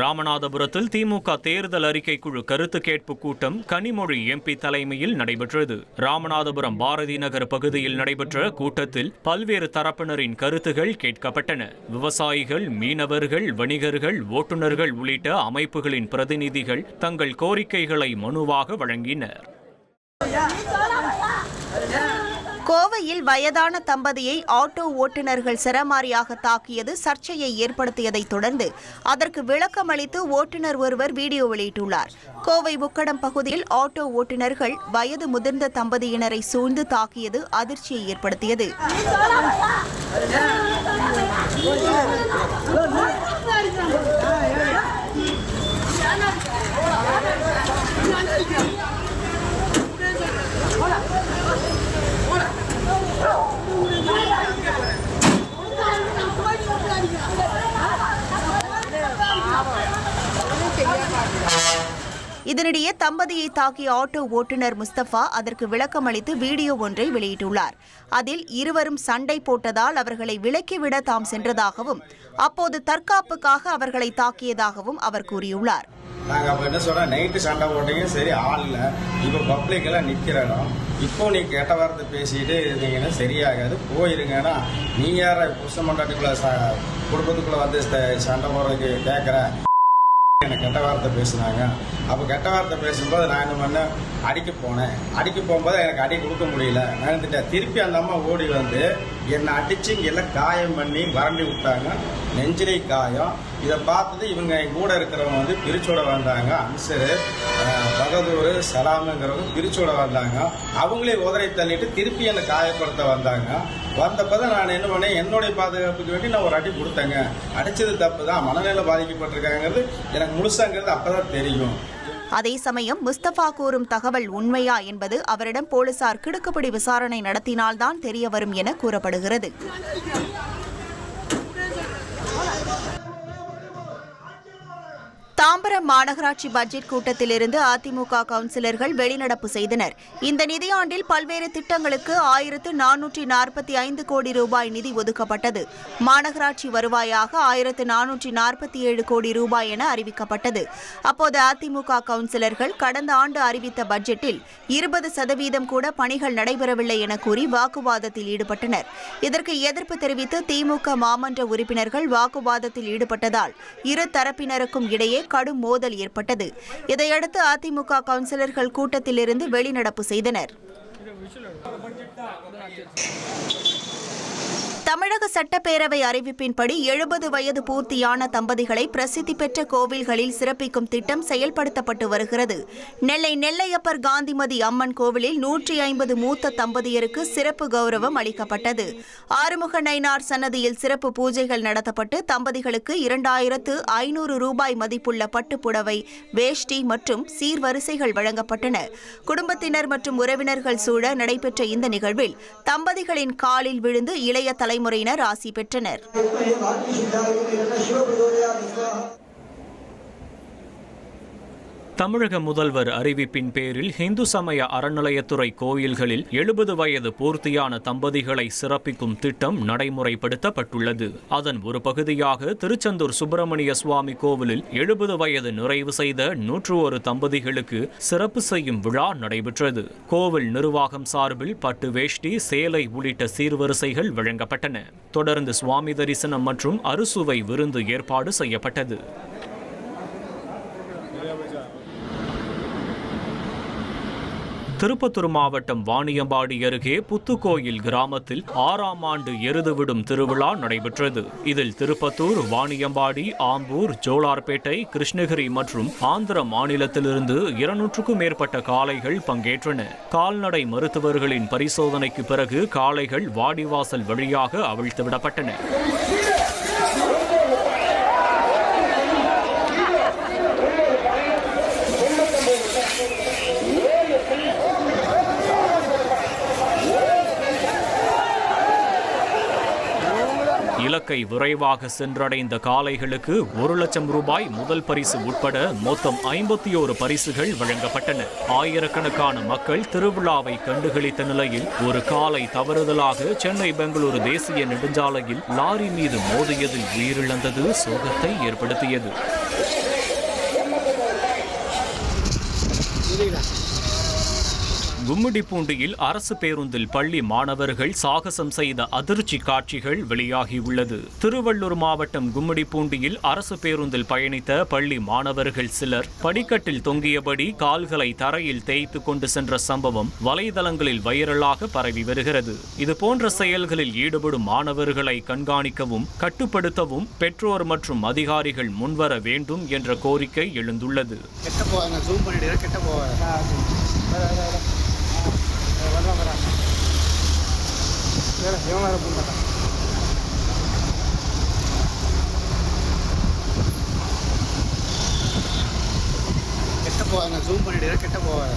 ராமநாதபுரத்தில் திமுக தேர்தல் அறிக்கை குழு கருத்து கேட்பு கூட்டம் கனிமொழி எம்பி தலைமையில் நடைபெற்றது. ராமநாதபுரம் பாரதி நகர் பகுதியில் நடைபெற்ற கூட்டத்தில் பல்வேறு தரப்பினரின் கருத்துகள் கேட்கப்பட்டன. விவசாயிகள், மீனவர்கள், வணிகர்கள், ஓட்டுநர்கள் உள்ளிட்ட அமைப்புகளின் பிரதிநிதிகள் தங்கள் கோரிக்கைகளை மனுவாக வழங்கினர். கோவையில் வயதான தம்பதியை ஆட்டோ ஓட்டுநர்கள் சரமாரியாக தாக்கியது சர்ச்சையை ஏற்படுத்தியதைத் தொடர்ந்து அதற்கு விளக்கமளித்து ஓட்டுநர் ஒருவர் வீடியோ வெளியிட்டுள்ளார். கோவை உக்கடம் பகுதியில் ஆட்டோ ஓட்டுநர்கள் வயது முதிர்ந்த தம்பதியினரை சூழ்ந்து தாக்கியது அதிர்ச்சியை ஏற்படுத்தியது. இதனிடையே தம்பதியை தாக்கிய ஆட்டோ ஓட்டுநர் முஸ்தபா அதற்கு விளக்கமளித்து வீடியோ ஒன்றை வெளியிட்டுள்ளார். அதில் இருவரும் சண்டை போட்டதால் அவர்களை விலக்கிவிட தாம் சென்றதாகவும் அப்போது தற்காப்புக்காக அவர்களை தாக்கியதாகவும் அவர் கூறியுள்ளார். நாங்கள் அப்போ என்ன சொல்கிறோம், நைட்டு சண்டை போட்டீங்க, சரி ஆள் இல்லை, இப்போ பப்ளிக்கெல்லாம் நிற்கிற இடம், இப்போ நீ கெட்ட வார்த்தை பேசிட்டு இருந்தீங்கன்னா சரியாகாது, போயிருங்கன்னா நீ யார புருஷ மண்டாட்டுக்குள்ள குடும்பத்துக்குள்ளே வந்து சண்டை போடுறதுக்கு கேட்குற எனக்கு கெட்ட வார்த்தை பேசினாங்க. அப்போ கெட்ட வார்த்தை பேசும்போது நான் என்ன பண்ணேன், அடிக்க போனேன். அடிக்க போகும்போது எனக்கு அடி கொடுக்க முடியல, நினைத்துட்டேன். திருப்பி அந்த அம்மா ஓடி வந்து என்னை அடித்து இங்கே எல்லாம் காயம் பண்ணி வறண்டி விட்டாங்க, நெஞ்சிலை காயம். இதை பார்த்தது இவங்க என் கூட இருக்கிறவங்க வந்து பிரிச்சோட வந்தாங்க. அன்சரு, பகதூர், சலாமுங்கிறவங்க பிரிச்சோட வந்தாங்க. அவங்களே உதறி தள்ளிட்டு திருப்பி என்னை காயப்படுத்த வந்தாங்க. வந்தப்பதான் நான் என்ன பண்ணேன், என்னுடைய பாதுகாப்புக்கு வேண்டி நான் ஒரு அடி கொடுத்தேங்க. அடிச்சது தப்பு தான், மனநிலை பாதிக்கப்பட்டிருக்காங்கிறது எனக்கு முழுசாங்கிறது அப்பதான் தெரியும். அதே சமயம் முஸ்தபா கூறும் தகவல் உண்மையா என்பது அவரிடம் போலீசார் கிடுக்குப்பிடி விசாரணை நடத்தினால்தான் தெரியவரும் என கூறப்படுகிறது. தாம்பரம் மாநகராட்சி பட்ஜெட் கூட்டத்திலிருந்து அதிமுக கவுன்சிலர்கள் வெளிநடப்பு செய்தனர். இந்த நிதியாண்டில் பல்வேறு திட்டங்களுக்கு 1445 கோடி ரூபாய் நிதி ஒதுக்கப்பட்டது. மாநகராட்சி வருவாயாக 1447 கோடி ரூபாய் என அறிவிக்கப்பட்டது. அப்போது அதிமுக கவுன்சிலர்கள் கடந்த ஆண்டு அறிவித்த பட்ஜெட்டில் 20% கூட பணிகள் நடைபெறவில்லை என கூறி வாக்குவாதத்தில் ஈடுபட்டனர். இதற்கு எதிர்ப்பு தெரிவித்து திமுக மாமன்ற உறுப்பினர்கள் வாக்குவாதத்தில் ஈடுபட்டதால் இரு தரப்பினருக்கும் இடையே கடும் மோதல் ஏற்பட்டது. இதையடுத்து அதிமுக கவுன்சிலர்கள் கூட்டத்திலிருந்து வெளிநடப்பு செய்தனர். தமிழக சட்டப்பேரவை அறிவிப்பின்படி 70 வயது பூர்த்தியான தம்பதிகளை பிரசித்தி பெற்ற கோவில்களில் சிறப்பிக்கும் திட்டம் செயல்படுத்தப்பட்டு வருகிறது. நெல்லை நெல்லையப்பர் காந்திமதி அம்மன் கோவிலில் 150 மூத்த தம்பதியருக்கு சிறப்பு கௌரவம் அளிக்கப்பட்டது. ஆறுமுக நயினார் சன்னதியில் சிறப்பு பூஜைகள் நடத்தப்பட்டு தம்பதிகளுக்கு 2500 ரூபாய் மதிப்புள்ள பட்டுப்புடவை, வேஷ்டி மற்றும் சீர்வரிசைகள் வழங்கப்பட்டன. குடும்பத்தினர் மற்றும் உறவினர்கள் சூழ நடைபெற்ற இந்த நிகழ்வில் தம்பதிகளின் காலில் விழுந்து இளைய தலைமுறையினர் ஆசி பெற்றனர். தமிழக முதல்வர் அறிவிப்பின் பேரில் இந்து சமய அறநிலையத்துறை கோயில்களில் 70 வயது பூர்த்தியான தம்பதிகளை சிறப்பிக்கும் திட்டம் நடைமுறைப்படுத்தப்பட்டுள்ளது. அதன் ஒரு பகுதியாக திருச்செந்தூர் சுப்பிரமணிய சுவாமி கோவிலில் 70 வயது நிறைவு செய்த 101 தம்பதிகளுக்கு சிறப்பு செய்யும் விழா நடைபெற்றது. கோவில் நிர்வாகம் சார்பில் பட்டு வேஷ்டி, சேலை உள்ளிட்ட சீர்வரிசைகள் வழங்கப்பட்டன. தொடர்ந்து சுவாமி தரிசனம் மற்றும் அறுசுவை விருந்து ஏற்பாடு செய்யப்பட்டது. திருப்பத்தூர் மாவட்டம் வாணியம்பாடி அருகே புத்துக்கோயில் கிராமத்தில் 6ஆம் ஆண்டு எருதுவிடும் திருவிழா நடைபெற்றது. இதில் திருப்பத்தூர், வாணியம்பாடி, ஆம்பூர், ஜோலார்பேட்டை, கிருஷ்ணகிரி மற்றும் ஆந்திர மாநிலத்திலிருந்து 200க்கும் மேற்பட்ட காளைகள் பங்கேற்றன. கால்நடை மருத்துவர்களின் பரிசோதனைக்கு பிறகு காளைகள் வாடிவாசல் வழியாக அவிழ்த்துவிடப்பட்டன. இலக்கை விரைவாக சென்றடைந்த காளைகளுக்கு 1 லட்சம் ரூபாய் முதல் பரிசு உட்பட மொத்தம் 51 பரிசுகள் வழங்கப்பட்டன. ஆயிரக்கணக்கான மக்கள் திருவிழாவை கண்டுகளித்த நிலையில் ஒரு காளை தவறுதலாக சென்னை பெங்களூரு தேசிய நெடுஞ்சாலையில் லாரி மீது மோதியதில் உயிரிழந்தது சோகத்தை ஏற்படுத்தியது. கும்மிடிப்பூண்டியில் அரசு பேருந்தில் பள்ளி மாணவர்கள் சாகசம் செய்த அதிர்ச்சி காட்சிகள் வெளியாகியுள்ளது. திருவள்ளூர் மாவட்டம் கும்மிடிப்பூண்டியில் அரசு பேருந்தில் பயணித்த பள்ளி மாணவர்கள் சிலர் படிக்கட்டில் தொங்கியபடி கால்களை தரையில் தேய்த்து கொண்டு சென்ற சம்பவம் வலைதளங்களில் வைரலாக பரவி வருகிறது. இதுபோன்ற செயல்களில் ஈடுபடும் மாணவர்களை கண்காணிக்கவும் கட்டுப்படுத்தவும் பெற்றோர் மற்றும் அதிகாரிகள் முன்வர வேண்டும் என்ற கோரிக்கை எழுந்துள்ளது. ஜூம் பண்ணிடுறேன், கிட்ட போவாங்க.